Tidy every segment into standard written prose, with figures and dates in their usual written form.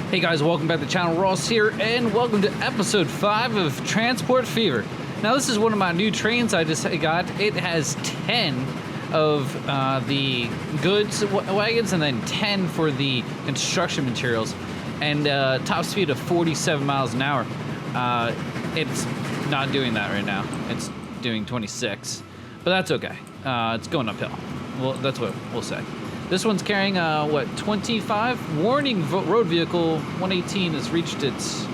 Hey guys, welcome back to the channel. Ross here, and welcome to episode 5 of Transport Fever. Now this is one of my new trains I just got. It has 10 of the goods wagons and then 10 for the construction materials, and top speed of 47 miles an hour. It's not doing that right now. It's doing 26, but that's okay. It's going uphill. Well, that's what we'll say. This one's carrying, 25? Warning, road vehicle 118 has reached its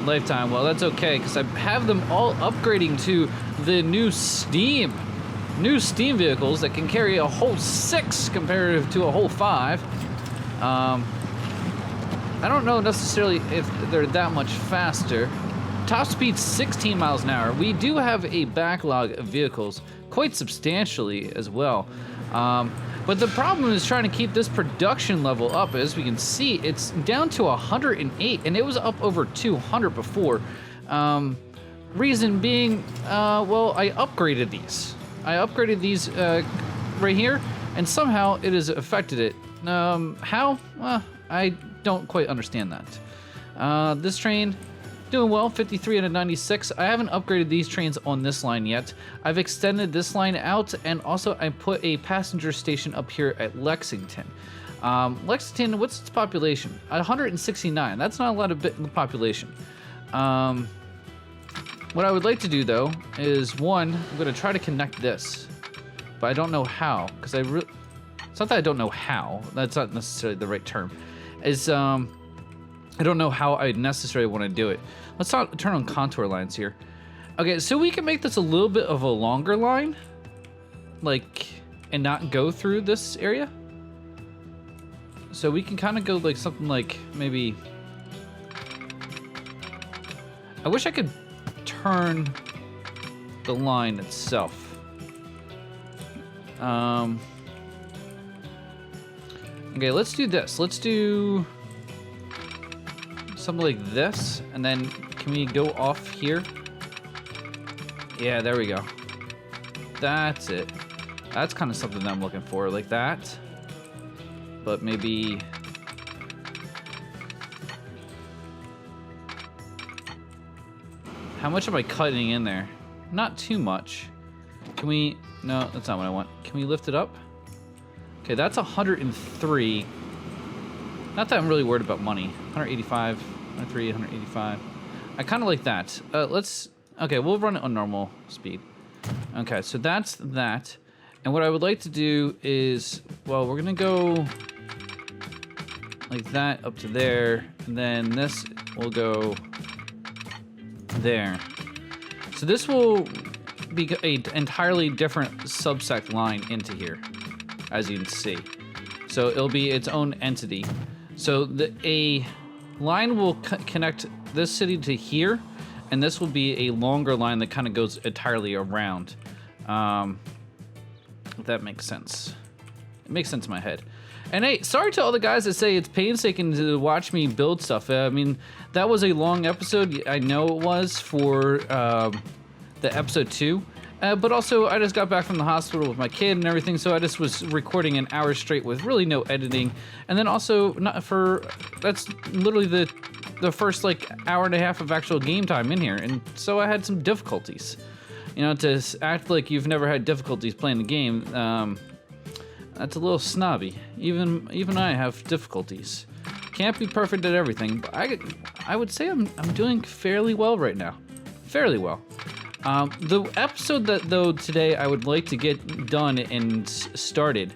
lifetime. Well, that's okay, because I have them all upgrading to the new Steam vehicles that can carry a whole 6 comparative to a whole 5. I don't know necessarily if they're that much faster. Top speed 16 miles an hour. We do have a backlog of vehicles, quite substantially as well. But the problem is trying to keep this production level up. As we can see, it's down to 108, and it was up over 200 before. Reason being, well, I upgraded these. I upgraded these right here, and somehow it has affected it. How? I don't quite understand that. This train, doing well, 53 and a 96. I haven't upgraded these trains on this line yet. I've extended this line out, and also I put a passenger station up here at Lexington. Lexington, what's its population? 169. That's not a lot of population. What I would like to do though is, one, I'm going to try to connect this, but I don't know how, because it's not that I don't know how. That's not necessarily the right term. I don't know how I necessarily want to do it. Let's not turn on contour lines here. Okay, so we can make this a little bit of a longer line, like, and not go through this area. So we can kind of go like something like maybe, I wish I could turn the line itself. Okay, let's do this. Let's do something like this, and then can we go off here? Yeah, there we go. That's it. That's kind of something that I'm looking for, like that. But maybe... How much am I cutting in there? Not too much. Can we... No, that's not what I want. Can we lift it up? Okay, that's 103. Not that I'm really worried about money. 185, 103, 185. I kind of like that. Okay, we'll run it on normal speed. Okay, so that's that. And what I would like to do is, well, we're gonna go like that up to there, and then this will go there. So this will be an entirely different subsect line into here, as you can see. So it'll be its own entity. So a line will connect this city to here, and this will be a longer line that kind of goes entirely around. If that makes sense. It makes sense in my head. And hey, sorry to all the guys that say it's painstaking to watch me build stuff. I mean, that was a long episode. I know it was for the episode 2. But also, I just got back from the hospital with my kid and everything, so I just was recording an hour straight with really no editing. And then also, that's literally the first like hour and a half of actual game time in here, and so I had some difficulties. You know, to act like you've never had difficulties playing the game, that's a little snobby. Even I have difficulties. Can't be perfect at everything, but I would say I'm doing fairly well right now. Fairly well. The episode that, though, today I would like to get done and started,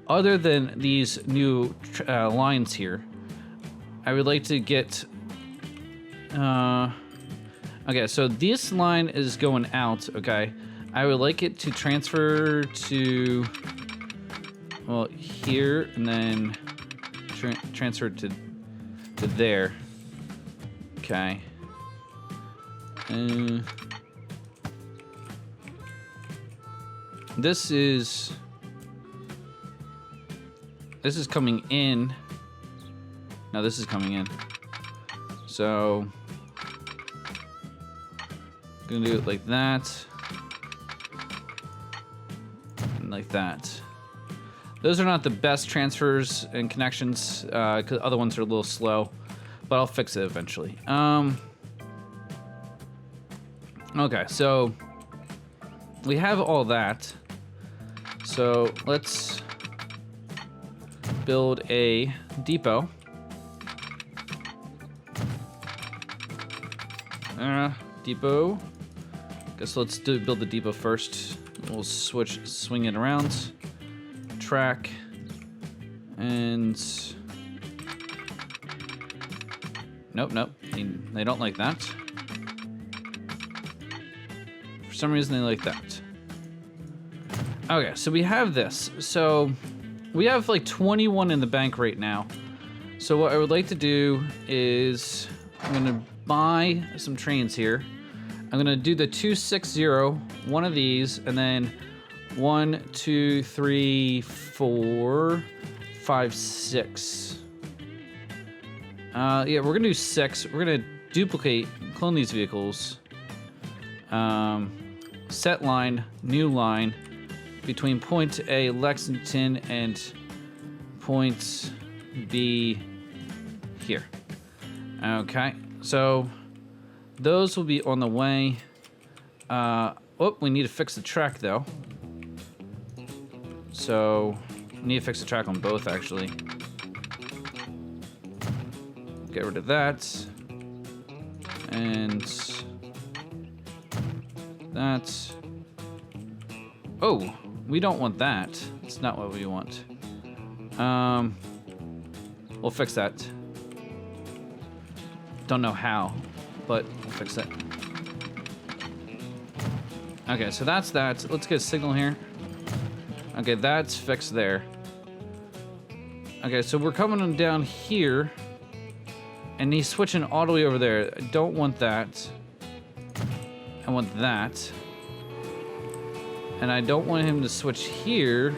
other than these new lines here, I would like to get... okay, so this line is going out, okay? I would like it to transfer to, well, here, and then transfer to there. Okay. This is coming in. Now this is coming in. So gonna do it like that. And like that. Those are not the best transfers and connections, because other ones are a little slow. but I'll fix it eventually. Okay, so we have all that. So let's build a depot. Depot. Guess let's build the depot first. We'll swing it around. Track. And nope. They don't like that. For some reason, they like that. Okay, so we have this. So we have like 21 in the bank right now. So what I would like to do is I'm gonna buy some trains here. I'm gonna do the 260, one of these, and then 1, 2, 3, 4, 5, 6. Yeah, we're gonna do 6. We're gonna duplicate, clone these vehicles. Set line, new line, between point A, Lexington, and point B here. Okay, so those will be on the way. We need to fix the track though. So, we need to fix the track on both actually. Get rid of that. And that. Oh, we don't want that. It's not what we want. We'll fix that. Don't know how, but we'll fix it. Okay, so that's that. Let's get a signal here. Okay, that's fixed there. Okay, so we're coming on down here, and he's switching all the way over there. I don't want that. I want that. And I don't want him to switch here.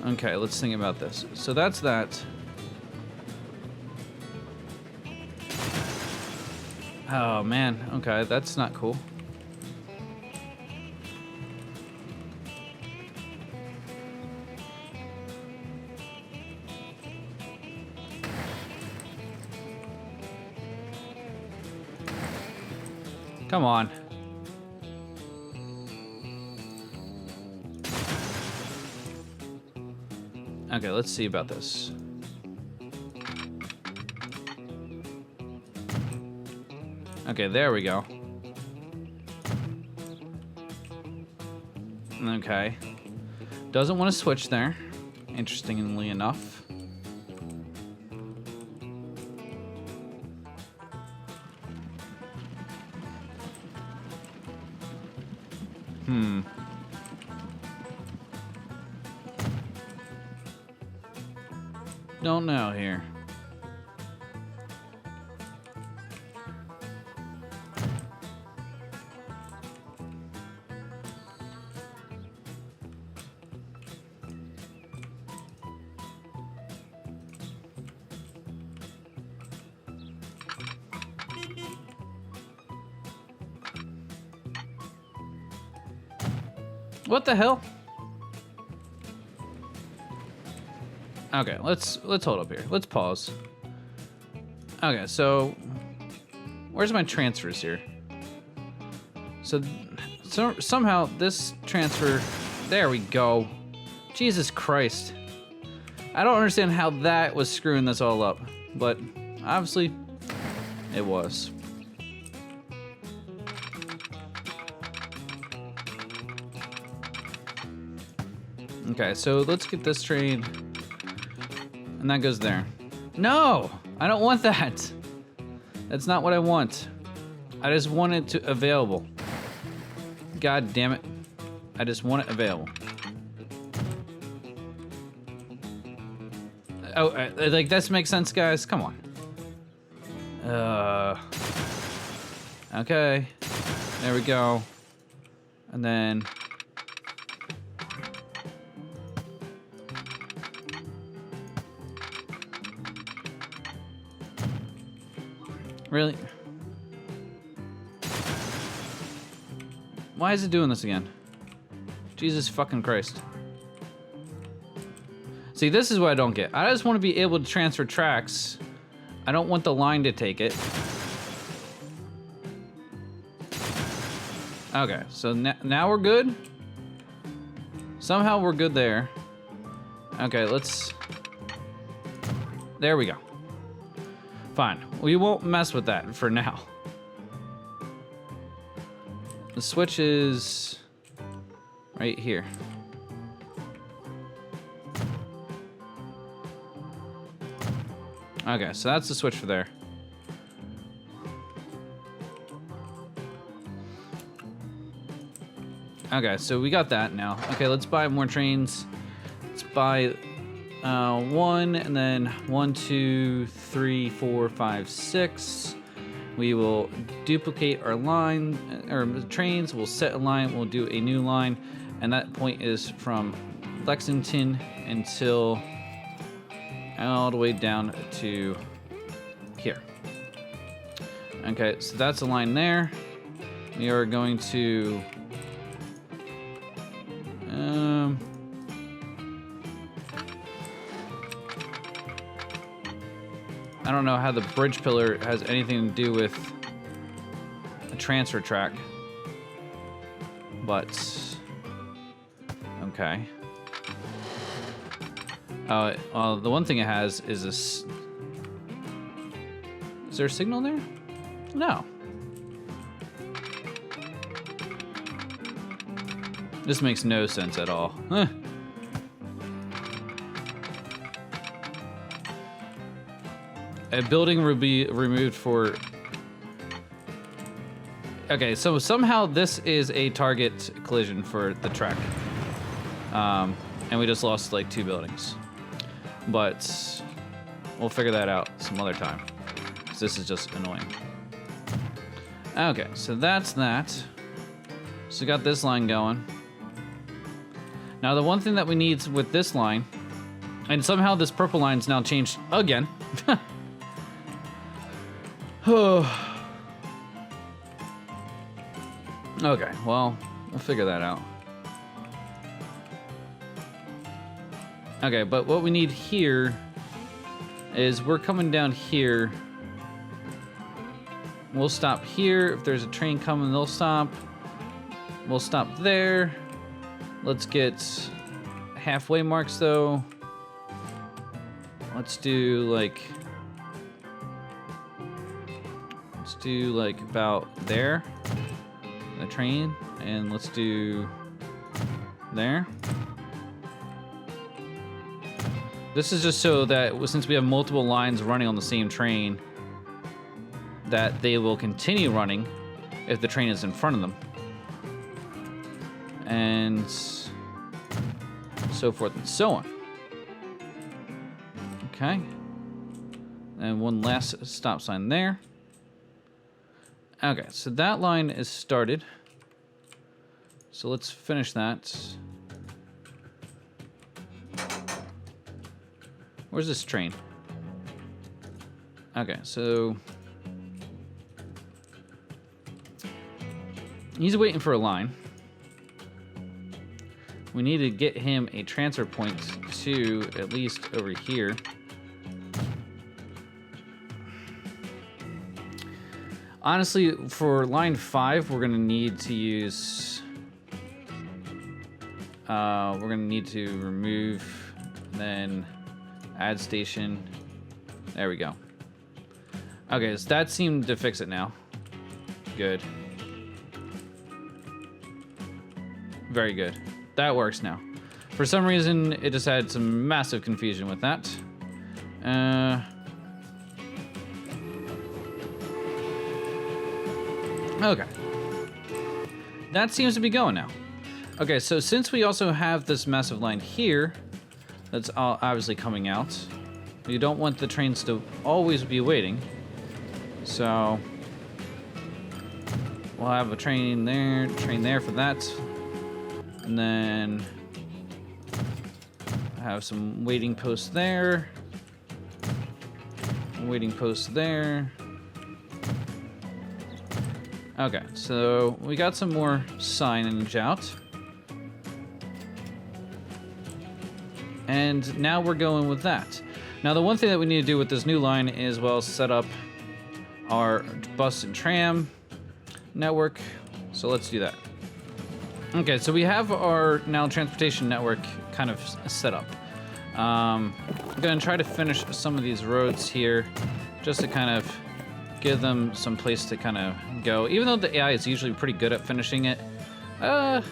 Okay, let's think about this. So that's that. Oh man, okay, that's not cool. Come on. Okay, let's see about this. Okay, there we go. Okay. Doesn't want to switch there, interestingly enough. Don't know here. What the hell? Okay, let's hold up here. Let's pause. Okay, so where's my transfers here? So somehow this transfer, there we go. Jesus Christ. I don't understand how that was screwing this all up, but obviously it was. Okay, so let's get this train. And that goes there. No! I don't want that! That's not what I want. I just want it to available. God damn it. I just want it available. Oh, like this makes sense, guys? Come on. Okay. There we go. And then... Really? Why is it doing this again? Jesus fucking Christ. See, this is what I don't get. I just want to be able to transfer tracks. I don't want the line to take it. Okay, so now we're good. Somehow we're good there. Okay, let's... There we go. Fine. We won't mess with that for now. The switch is right here. Okay, so that's the switch for there. Okay, so we got that now. Okay, let's buy more trains. Let's buy one, and then 1, 2, 3, 4, 5, 6. We will duplicate our line, or trains. We'll set a line. We'll do a new line, and that point is from Lexington until all the way down to here. Okay, so that's a line there. We are going to I don't know how the bridge pillar has anything to do with a transfer track, but okay. Well, the one thing it has is this. Is there a signal there? No. This makes no sense at all. Huh. A building will be removed for... Okay, so somehow this is a target collision for the track. And we just lost like 2 buildings. But we'll figure that out some other time, because this is just annoying. Okay, so that's that. So we got this line going. Now the one thing that we need with this line, and somehow this purple line's now changed again. Okay, well, we'll figure that out. Okay, but what we need here is we're coming down here. We'll stop here. If there's a train coming, they'll stop. We'll stop there. Let's get halfway marks though. Let's do like about there, the train, and let's do there. This is just so that since we have multiple lines running on the same train, that they will continue running if the train is in front of them. And so forth and so on. Okay. And one last stop sign there. Okay, so that line is started. So let's finish that. Where's this train? Okay, so he's waiting for a line. We need to get him a transfer point to at least over here. Honestly, for line 5, we're gonna need to use. We're gonna need to remove, then add station. There we go. Okay, so that seemed to fix it now. Good. Very good. That works now. For some reason, it just had some massive confusion with that. Okay. That seems to be going now. Okay, so since we also have this massive line here, that's obviously coming out, you don't want the trains to always be waiting. So we'll have a train there for that. And then have some waiting posts there. Waiting posts there. Okay, so we got some more signage out. And now we're going with that. Now the one thing that we need to do with this new line is, well, set up our bus and tram network. So let's do that. Okay, so we have our now transportation network kind of set up. I'm gonna try to finish some of these roads here just to kind of give them some place to kind of go. Even though the AI is usually pretty good at finishing it, I'm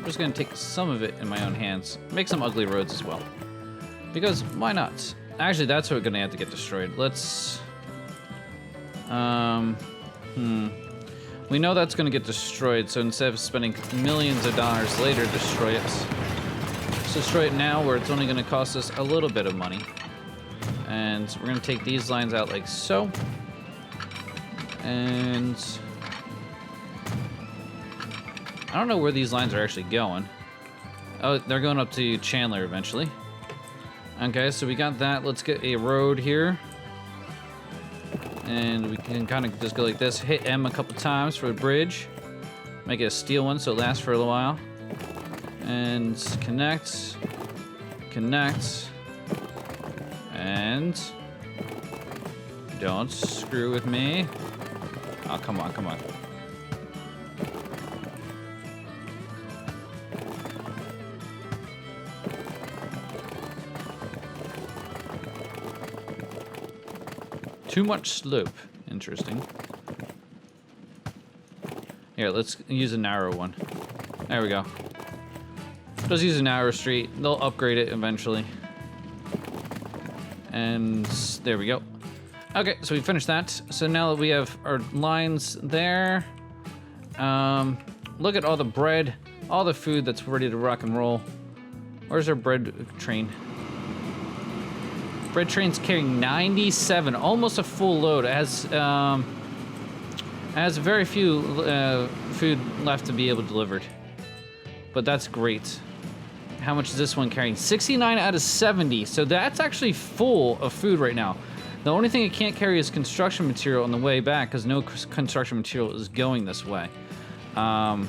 just gonna take some of it in my own hands. Make some ugly roads as well. Because why not? Actually, that's what we're gonna have to get destroyed. Let's, we know that's gonna get destroyed, so instead of spending millions of dollars later to destroy it, let's destroy it now where it's only gonna cost us a little bit of money. And we're gonna take these lines out like so. And I don't know where these lines are actually going. Oh, they're going up to Chandler eventually. Okay, so we got that. Let's get a road here. And we can kind of just go like this. Hit M a couple times for a bridge. Make it a steel one so it lasts for a little while. And connect. Connect. And don't screw with me. Oh, come on, come on. Too much slope. Interesting. Here, let's use a narrow one. There we go. Just use a narrow street. They'll upgrade it eventually. And there we go. Okay, so we finished that. So now that we have our lines there, look at all the bread, all the food that's ready to rock and roll. Where's our bread train? Bread train's carrying 97, almost a full load. It has very few food left to be able to delivered, but that's great. How much is this one carrying? 69 out of 70, so that's actually full of food right now. The only thing it can't carry is construction material on the way back, because no construction material is going this way. Oh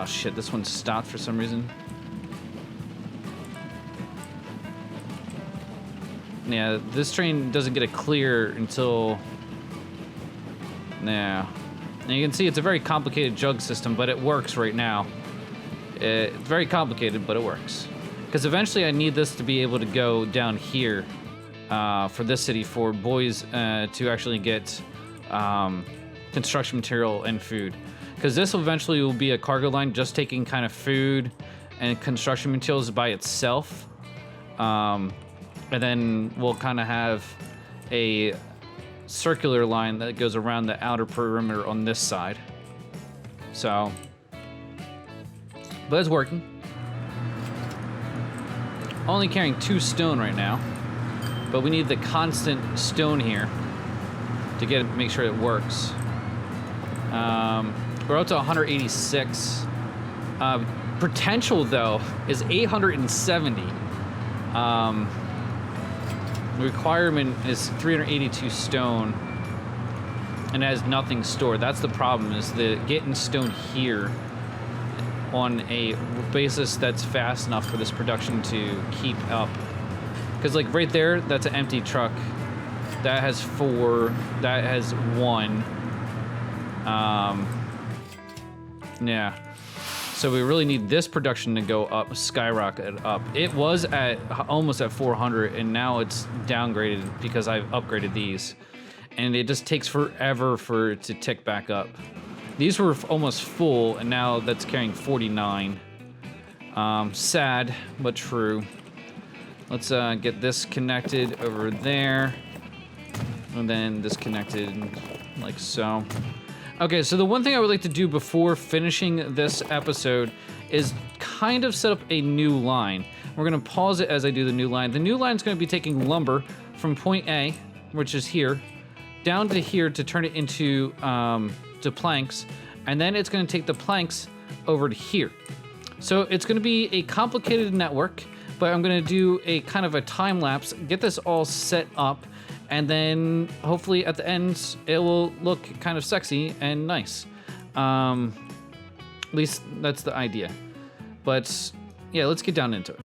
shit, this one stopped for some reason. Yeah, this train doesn't get a clear until... Yeah. And you can see it's a very complicated jug system, but it works right now. It's very complicated, but it works. Because eventually I need this to be able to go down here for this city for boys to actually get construction material and food. Because this eventually will be a cargo line just taking kind of food and construction materials by itself. And then we'll kind of have a circular line that goes around the outer perimeter on this side. So, but it's working. Only carrying 2 stone right now, but we need the constant stone here to make sure it works. We're up to 186. Potential though is 870. The requirement is 382 stone, and it has nothing stored. That's the problem, is the getting stone here on a basis that's fast enough for this production to keep up. Because like right there, that's an empty truck. That has 4. That has 1. Yeah. So we really need this production to go up, skyrocket up. It was at almost at 400, and now it's downgraded because I've upgraded these. And it just takes forever for it to tick back up. These were almost full, and now that's carrying 49. Sad, but true. Let's get this connected over there. And then this connected like so. Okay, so the one thing I would like to do before finishing this episode is kind of set up a new line. We're gonna pause it as I do the new line. The new line is gonna be taking lumber from point A, which is here, down to here to turn it into to planks, and then it's gonna take the planks over to here. So it's gonna be a complicated network, but I'm gonna do a kind of a time lapse, get this all set up, and then hopefully at the end it will look kind of sexy and nice. At least that's the idea. But yeah, let's get down into it.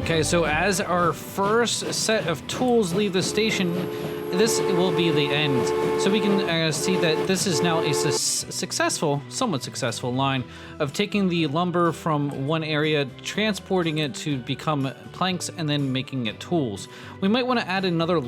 Okay, so as our first set of tools leave the station, this will be the end. So we can see that this is now a successful, somewhat successful line of taking the lumber from one area, transporting it to become planks, and then making it tools. We might want to add another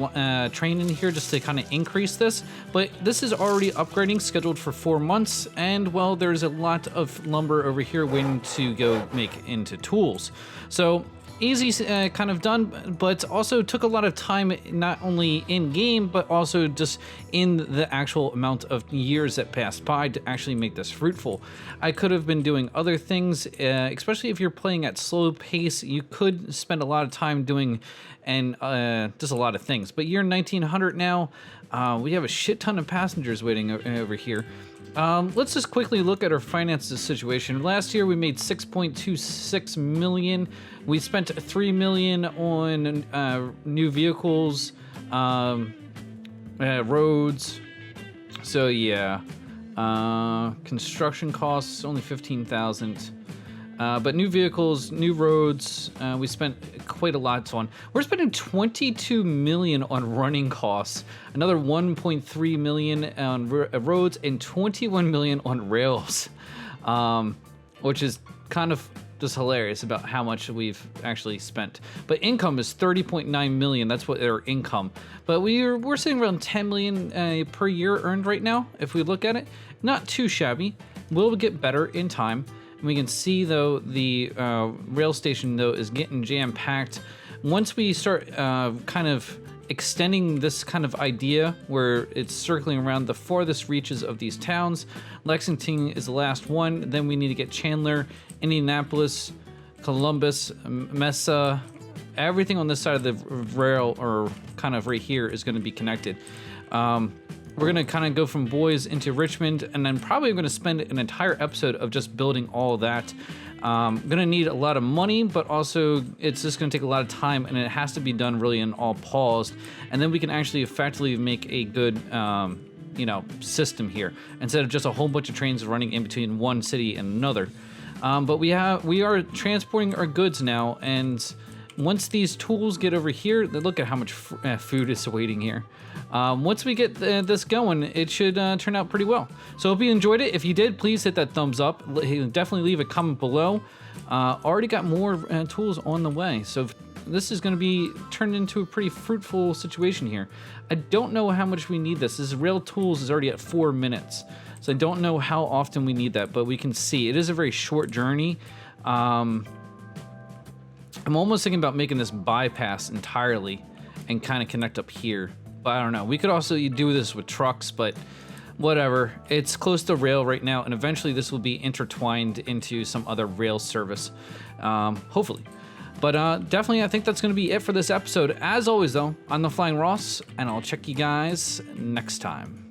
train in here just to kind of increase this, but this is already upgrading, scheduled for 4 months, and well, there's a lot of lumber over here waiting to go make into tools. So easy kind of done, but also took a lot of time, not only in game, but also just in the actual amount of years that passed by to actually make this fruitful. I could have been doing other things, especially if you're playing at slow pace. You could spend a lot of time doing and just a lot of things. But year 1900 now, we have a shit ton of passengers waiting over here. Let's just quickly look at our finances situation. Last year we made 6.26 million. We spent 3 million on new vehicles, roads. So yeah, construction costs only 15,000. But new vehicles, new roads, we spent quite a lot on. We're spending 22 million on running costs, another 1.3 million on roads, and 21 million on rails, which is kind of just hilarious about how much we've actually spent. But income is 30.9 million. That's what our income. But we're sitting around 10 million per year earned right now. If we look at it, not too shabby. We'll get better in time. And we can see though the rail station though is getting jam-packed. Once we start kind of extending this kind of idea where it's circling around the farthest reaches of these towns, Lexington is the last one. Then we need to get Chandler, Indianapolis, Columbus, Mesa. Everything on this side of the rail, or kind of right here, is going to be connected. We're going to kind of go from Boise into Richmond, and then probably going to spend an entire episode of just building all that. Going to need a lot of money, but also it's just going to take a lot of time, and it has to be done really in all paused. And then we can actually effectively make a good, system here, instead of just a whole bunch of trains running in between one city and another. But we are transporting our goods now, and once these tools get over here, look at how much food is waiting here. Once we get this going, it should turn out pretty well. So hope you enjoyed it. If you did, please hit that thumbs up. Definitely leave a comment below. Already got more tools on the way. So this is going to be turned into a pretty fruitful situation here. I don't know how much we need this. This rail tools is already at 4 minutes. So I don't know how often we need that, but we can see it is a very short journey. I'm almost thinking about making this bypass entirely and kind of connect up here. But I don't know. We could also do this with trucks, but whatever. It's close to rail right now, and eventually this will be intertwined into some other rail service, hopefully. But definitely, I think that's going to be it for this episode. As always, though, I'm the Flying Ross, and I'll check you guys next time.